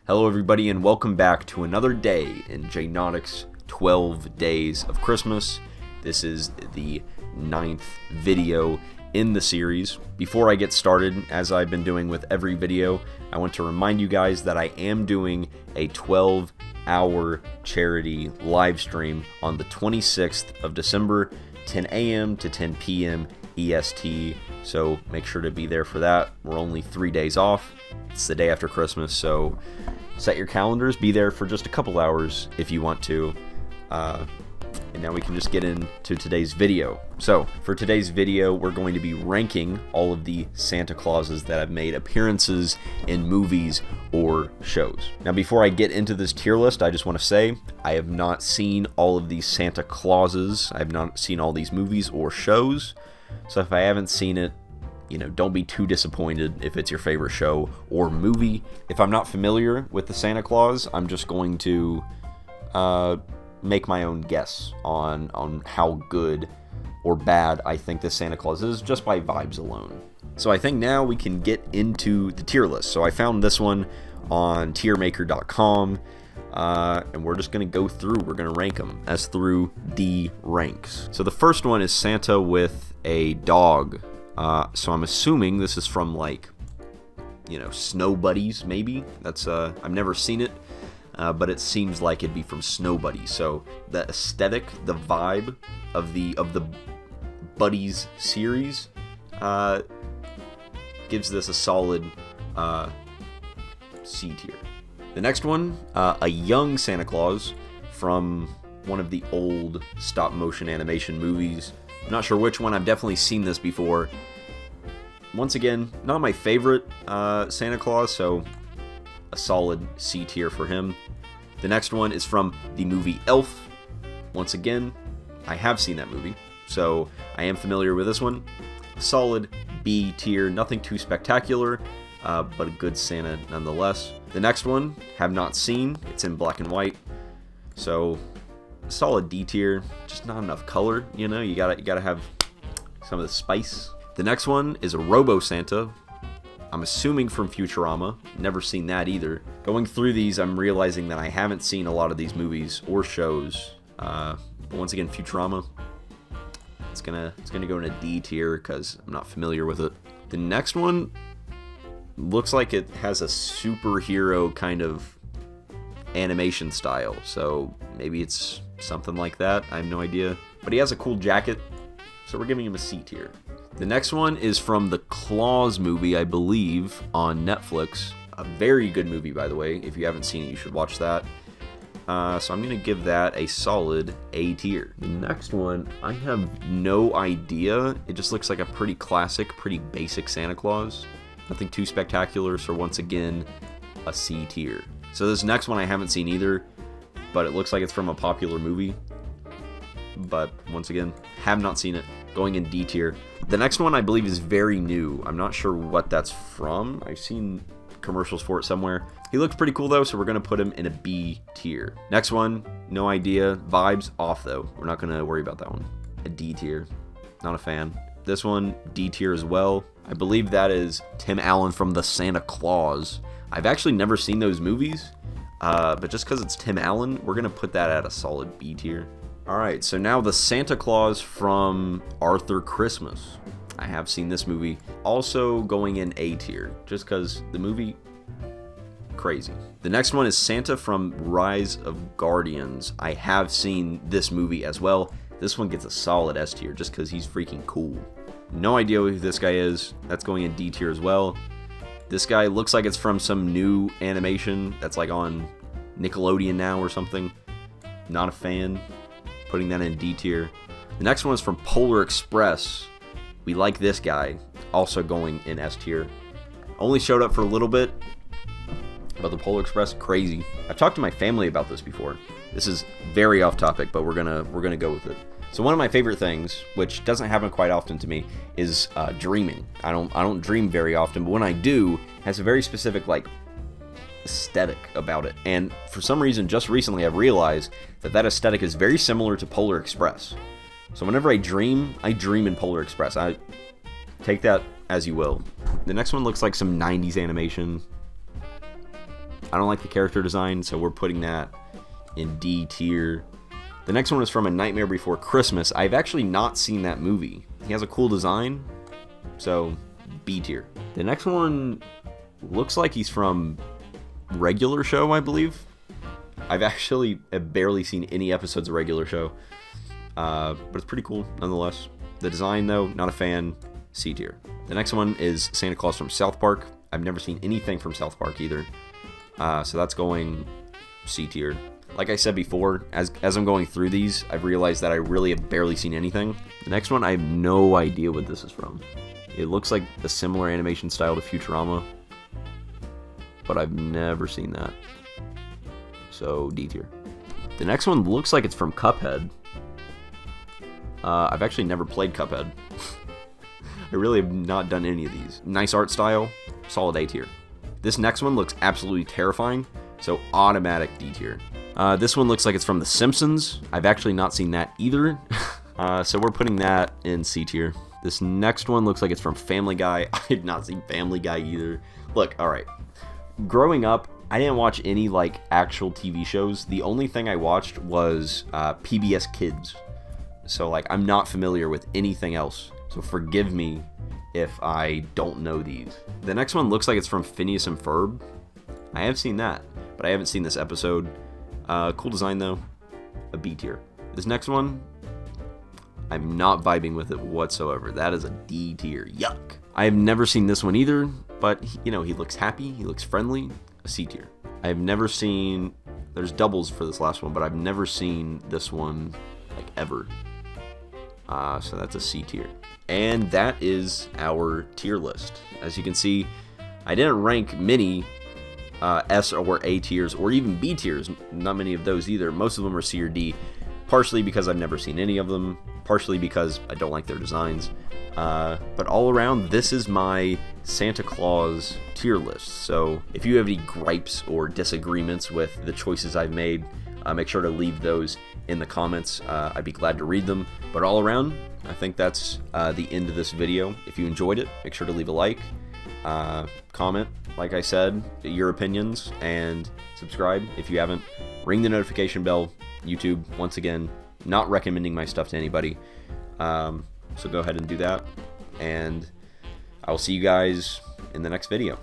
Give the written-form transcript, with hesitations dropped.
Hello everybody and welcome back to another day in Jaynautic's 12 Days of Christmas. This is the 9th video in the series. Before I get started, as I've been doing with every video, I want to remind you guys that I am doing a 12-hour charity live stream on the 26th of December, 10 a.m. to 10 p.m. EST, so make sure to be there for that. We're only 3 days off. It's the day after Christmas, so set your calendars, be there for just a couple hours if you want to. And now we can just get into today's video. So for today's video, we're going to be ranking all of the Santa Clauses that have made appearances in movies or shows. Now before I get into this tier list, I just want to say I have not seen all of these Santa Clauses. I have not seen all these movies or shows. So if I haven't seen it, don't be too disappointed if it's your favorite show or movie. If I'm not familiar with the Santa Claus, I'm just going to make my own guess on how good or bad I think this Santa Claus is just by vibes alone. So I think now we can get into the tier list. So I found this one on tiermaker.com, and we're just going to go through. We're going to rank them as through D ranks. So the first one is Santa with a dog. So I'm assuming this is from Snow Buddies, maybe. That's I've never seen it, but it seems like it'd be from Snow Buddies. So the aesthetic, the vibe of the Buddies series gives this a solid C tier. The next one, a young Santa Claus from one of the old stop motion animation movies. I'm not sure which one. I've definitely seen this before. Once again, not my favorite Santa Claus, so a solid C tier for him. The next one is from the movie Elf. Once again, I have seen that movie, so I am familiar with this one. A solid B tier, nothing too spectacular, but a good Santa nonetheless. The next one, have not seen. It's in black and white, so solid D tier, just not enough color. You gotta have some of the spice. The next one is a Robo Santa. I'm assuming from Futurama. Never seen that either. Going through these, I'm realizing that I haven't seen a lot of these movies or shows. But once again, Futurama, it's gonna go in a D tier because I'm not familiar with it. The next one looks like it has a superhero kind of animation style, so maybe it's something like that. I have no idea. But he has a cool jacket, so we're giving him a C tier. The next one is from the Claus movie, I believe, on Netflix. A very good movie, by the way. If you haven't seen it, you should watch that. So I'm going to give that a solid A tier. The next one, I have no idea. It just looks like a pretty classic, pretty basic Santa Claus. Nothing too spectacular, so once again, a C tier. So this next one I haven't seen either, but it looks like it's from a popular movie. But once again, have not seen it. Going in D tier. The next one I believe is very new. I'm not sure what that's from. I've seen commercials for it somewhere. He looks pretty cool though, so we're going to put him in a B tier. Next one, no idea. Vibes off though. We're not going to worry about that one. A D tier. Not a fan. This one, D tier as well. I believe that is Tim Allen from the Santa Claus. I've actually never seen those movies, but just because it's Tim Allen, we're going to put that at a solid B tier. Alright, so now the Santa Claus from Arthur Christmas. I have seen this movie. Also going in A tier, just because the movie, crazy. The next one is Santa from Rise of Guardians. I have seen this movie as well. This one gets a solid S tier, just because he's freaking cool. No idea who this guy is. That's going in D tier as well. This guy looks like it's from some new animation that's like on Nickelodeon now or something. Not a fan. Putting that in D tier. The next one is from Polar Express. We like this guy. Also going in S tier. Only showed up for a little bit, but the Polar Express, crazy. I've talked to my family about this before. This is very off topic, but we're gonna go with it. So one of my favorite things, which doesn't happen quite often to me, is dreaming. I don't dream very often, but when I do, it has a very specific aesthetic about it. And for some reason, just recently, I've realized that aesthetic is very similar to Polar Express. So whenever I dream in Polar Express. I take that as you will. The next one looks like some 90s animation. I don't like the character design, so we're putting that in D tier. The next one is from A Nightmare Before Christmas. I've actually not seen that movie. He has a cool design, so B tier. The next one looks like he's from Regular Show, I believe. I've actually barely seen any episodes of Regular Show, but it's pretty cool nonetheless. The design, though, not a fan. C tier. The next one is Santa Claus from South Park. I've never seen anything from South Park either, so that's going C tier. Like I said before, as I'm going through these, I've realized that I really have barely seen anything. The next one, I have no idea what this is from. It looks like a similar animation style to Futurama, but I've never seen that. So D tier. The next one looks like it's from Cuphead. I've actually never played Cuphead. I really have not done any of these. Nice art style, solid A tier. This next one looks absolutely terrifying, so automatic D tier. This one looks like it's from The Simpsons. I've actually not seen that either, so we're putting that in C tier. This next one looks like it's from Family Guy. I've not seen Family Guy either. Look, alright. Growing up, I didn't watch any like actual TV shows. The only thing I watched was PBS Kids. So like I'm not familiar with anything else. So forgive me if I don't know these. The next one looks like it's from Phineas and Ferb. I have seen that, but I haven't seen this episode. Cool design though, a B tier. This next one, I'm not vibing with it whatsoever. That is a D tier, yuck. I have never seen this one either, but you know, he looks happy, he looks friendly, a C tier. I have never seen, there's doubles for this last one, but I've never seen this one like ever. So that's a C tier. And that is our tier list. As you can see, I didn't rank many S or A tiers or even B tiers. Not many of those either. Most of them are C or D, partially because I've never seen any of them, partially because I don't like their designs. But all around, this is my Santa Claus tier list. So if you have any gripes or disagreements with the choices I've made, make sure to leave those in the comments. I'd be glad to read them. But all around, I think that's the end of this video. If you enjoyed it, make sure to leave a like, comment, like I said, your opinions, and subscribe if you haven't. Ring the notification bell. YouTube, once again, not recommending my stuff to anybody. So go ahead and do that. And I will see you guys in the next video.